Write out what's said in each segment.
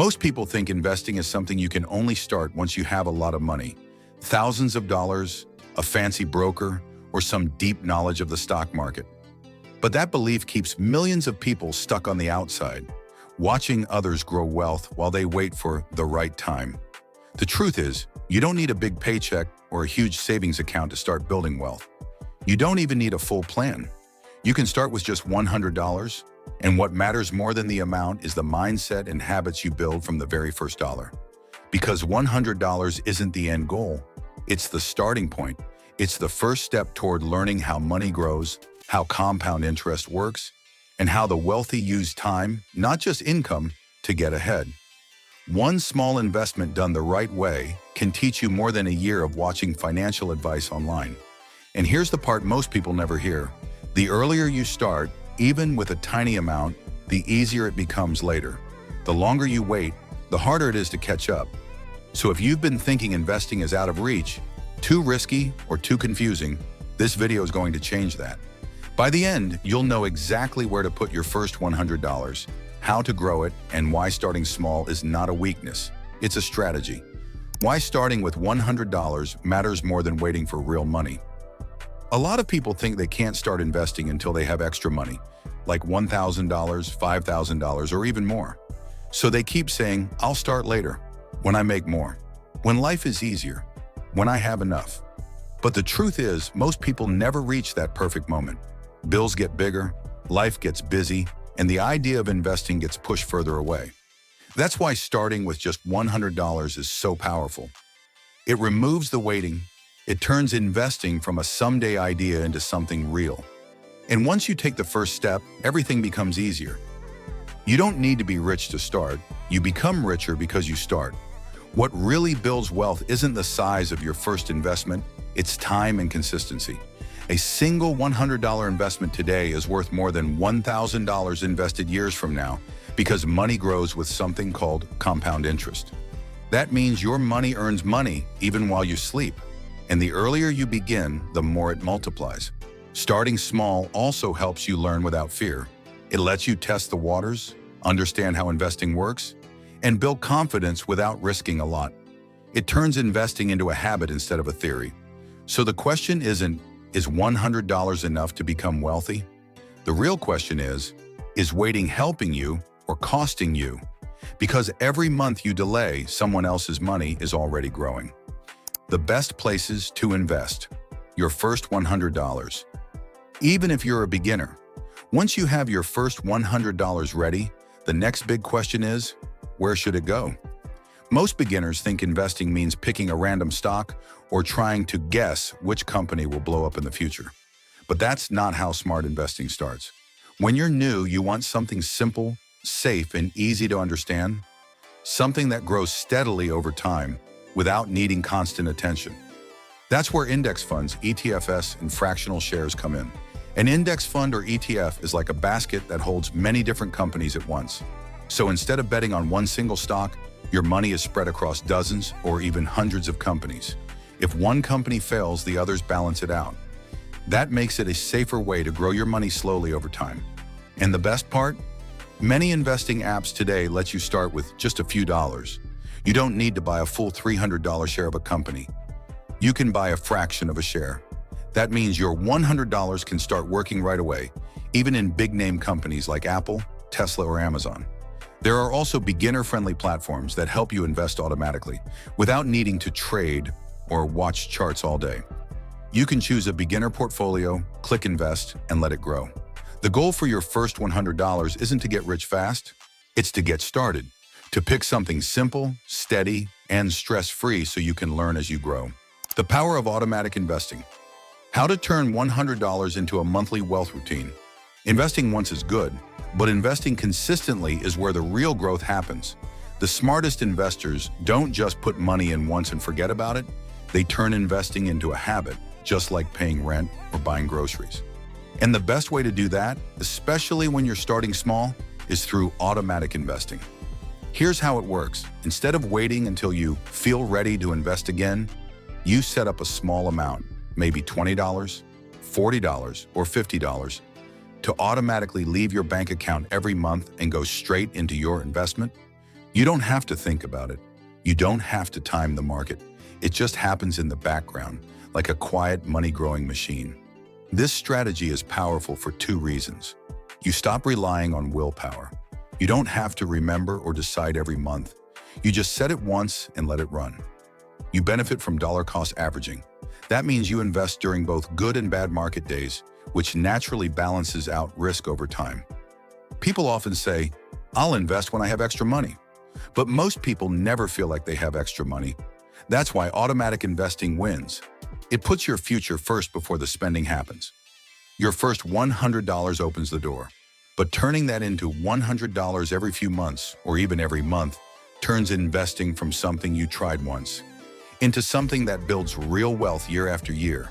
Most people think investing is something you can only start once you have a lot of money, thousands of dollars, a fancy broker, or some deep knowledge of the stock market. But that belief keeps millions of people stuck on the outside, watching others grow wealth while they wait for the right time. The truth is, you don't need a big paycheck or a huge savings account to start building wealth. You don't even need a full plan. You can start with just $100, and what matters more than the amount is the mindset and habits you build from the very first dollar. Because $100 isn't the end goal, it's the starting point. It's the first step toward learning how money grows, how compound interest works, and how the wealthy use time, not just income, to get ahead. One small investment done the right way can teach you more than a year of watching financial advice online. And here's the part most people never hear. The earlier you start, even with a tiny amount, the easier it becomes later. The longer you wait, the harder it is to catch up. So if you've been thinking investing is out of reach, too risky, or too confusing, this video is going to change that. By the end, you'll know exactly where to put your first $100, how to grow it, and why starting small is not a weakness, it's a strategy. Why starting with $100 matters more than waiting for real money. A lot of people think they can't start investing until they have extra money, like $1,000, $5,000, or even more. So they keep saying, I'll start later, when I make more, when life is easier, when I have enough. But the truth is, most people never reach that perfect moment. Bills get bigger, life gets busy, and the idea of investing gets pushed further away. That's why starting with just $100 is so powerful. It removes the waiting. It turns investing from a someday idea into something real. And once you take the first step, everything becomes easier. You don't need to be rich to start. You become richer because you start. What really builds wealth isn't the size of your first investment, it's time and consistency. A single $100 investment today is worth more than $1,000 invested years from now because money grows with something called compound interest. That means your money earns money even while you sleep. And the earlier you begin, the more it multiplies. Starting small also helps you learn without fear. It lets you test the waters, understand how investing works, and build confidence without risking a lot. It turns investing into a habit instead of a theory. So the question isn't, is $100 enough to become wealthy? The real question is waiting helping you or costing you? Because every month you delay, someone else's money is already growing. The best places to invest. Your first $100. Even if you're a beginner, once you have your first $100 ready, the next big question is, where should it go? Most beginners think investing means picking a random stock or trying to guess which company will blow up in the future. But that's not how smart investing starts. When you're new, you want something simple, safe, and easy to understand. Something that grows steadily over time without needing constant attention. That's where index funds, ETFs, and fractional shares come in. An index fund or ETF is like a basket that holds many different companies at once. So instead of betting on one single stock, your money is spread across dozens or even hundreds of companies. If one company fails, the others balance it out. That makes it a safer way to grow your money slowly over time. And the best part? Many investing apps today let you start with just a few dollars. You don't need to buy a full $300 share of a company. You can buy a fraction of a share. That means your $100 can start working right away, even in big-name companies like Apple, Tesla, or Amazon. There are also beginner-friendly platforms that help you invest automatically, without needing to trade or watch charts all day. You can choose a beginner portfolio, click invest, and let it grow. The goal for your first $100 isn't to get rich fast, it's to get started, to pick something simple, steady, and stress-free so you can learn as you grow. The power of automatic investing. How to turn $100 into a monthly wealth routine. Investing once is good, but investing consistently is where the real growth happens. The smartest investors don't just put money in once and forget about it. They turn investing into a habit, just like paying rent or buying groceries. And the best way to do that, especially when you're starting small, is through automatic investing. Here's how it works. Instead of waiting until you feel ready to invest again, you set up a small amount, maybe $20, $40, or $50, to automatically leave your bank account every month and go straight into your investment. You don't have to think about it. You don't have to time the market. It just happens in the background, like a quiet money-growing machine. This strategy is powerful for two reasons. You stop relying on willpower. You don't have to remember or decide every month. You just set it once and let it run. You benefit from dollar-cost averaging. That means you invest during both good and bad market days, which naturally balances out risk over time. People often say, "I'll invest when I have extra money." But most people never feel like they have extra money. That's why automatic investing wins. It puts your future first before the spending happens. Your first $100 opens the door. But turning that into $100 every few months, or even every month, turns investing from something you tried once into something that builds real wealth year after year.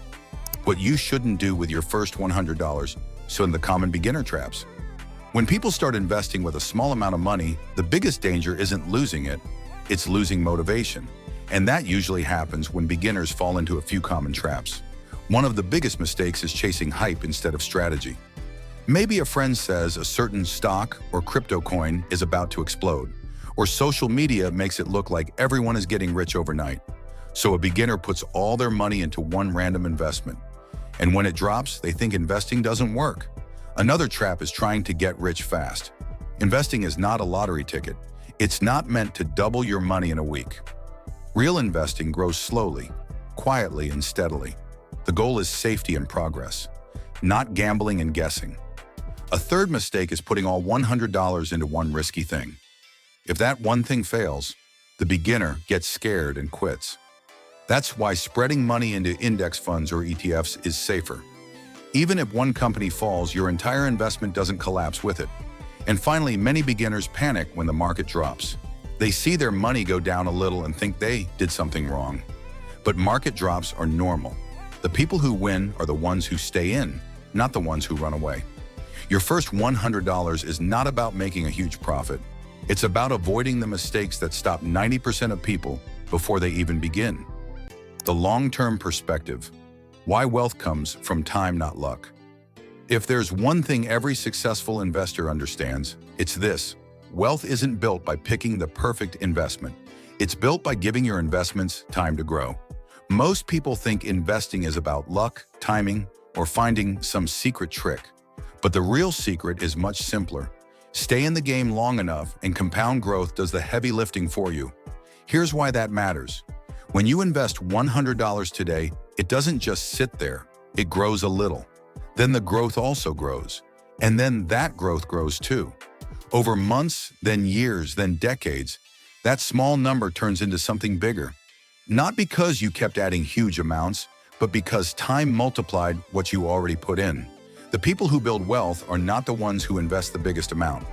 What you shouldn't do with your first $100, so in the common beginner traps. When people start investing with a small amount of money, the biggest danger isn't losing it, it's losing motivation. And that usually happens when beginners fall into a few common traps. One of the biggest mistakes is chasing hype instead of strategy. Maybe a friend says a certain stock or crypto coin is about to explode, or social media makes it look like everyone is getting rich overnight. So a beginner puts all their money into one random investment. And when it drops, they think investing doesn't work. Another trap is trying to get rich fast. Investing is not a lottery ticket. It's not meant to double your money in a week. Real investing grows slowly, quietly, and steadily. The goal is safety and progress, not gambling and guessing. A third mistake is putting all $100 into one risky thing. If that one thing fails, the beginner gets scared and quits. That's why spreading money into index funds or ETFs is safer. Even if one company falls, your entire investment doesn't collapse with it. And finally, many beginners panic when the market drops. They see their money go down a little and think they did something wrong. But market drops are normal. The people who win are the ones who stay in, not the ones who run away. Your first $100 is not about making a huge profit. It's about avoiding the mistakes that stop 90% of people before they even begin. The long-term perspective. Why wealth comes from time, not luck. If there's one thing every successful investor understands, it's this. Wealth isn't built by picking the perfect investment. It's built by giving your investments time to grow. Most people think investing is about luck, timing, or finding some secret trick. But the real secret is much simpler. Stay in the game long enough and compound growth does the heavy lifting for you. Here's why that matters. When you invest $100 today, it doesn't just sit there, it grows a little. Then the growth also grows. And then that growth grows too. Over months, then years, then decades, that small number turns into something bigger. Not because you kept adding huge amounts, but because time multiplied what you already put in. The people who build wealth are not the ones who invest the biggest amount.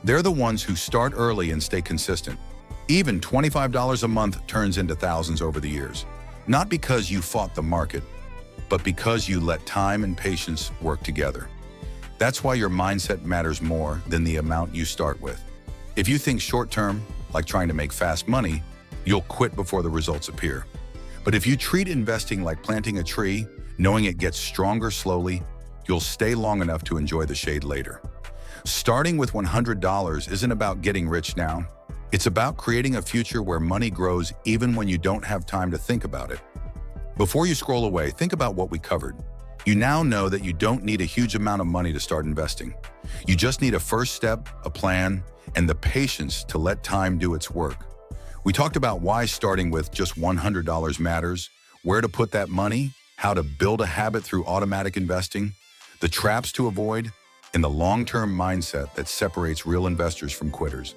They're the ones who start early and stay consistent. Even $25 a month turns into thousands over the years. Not because you fought the market, but because you let time and patience work together. That's why your mindset matters more than the amount you start with. If you think short-term, like trying to make fast money, you'll quit before the results appear. But if you treat investing like planting a tree, knowing it gets stronger slowly, you'll stay long enough to enjoy the shade later. Starting with $100 isn't about getting rich now. It's about creating a future where money grows even when you don't have time to think about it. Before you scroll away, think about what we covered. You now know that you don't need a huge amount of money to start investing. You just need a first step, a plan, and the patience to let time do its work. We talked about why starting with just $100 matters, where to put that money, how to build a habit through automatic investing, the traps to avoid, and the long-term mindset that separates real investors from quitters.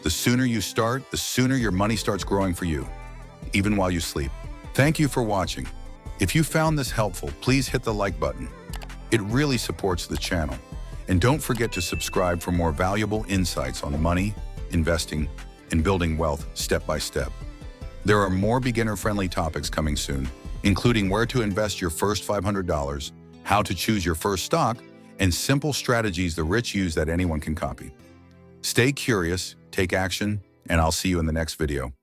The sooner you start, the sooner your money starts growing for you, even while you sleep. Thank you for watching. If you found this helpful, please hit the like button. It really supports the channel. And don't forget to subscribe for more valuable insights on money, investing, and building wealth step by step. There are more beginner-friendly topics coming soon, including where to invest your first $500, how to choose your first stock, and simple strategies the rich use that anyone can copy. Stay curious, take action, and I'll see you in the next video.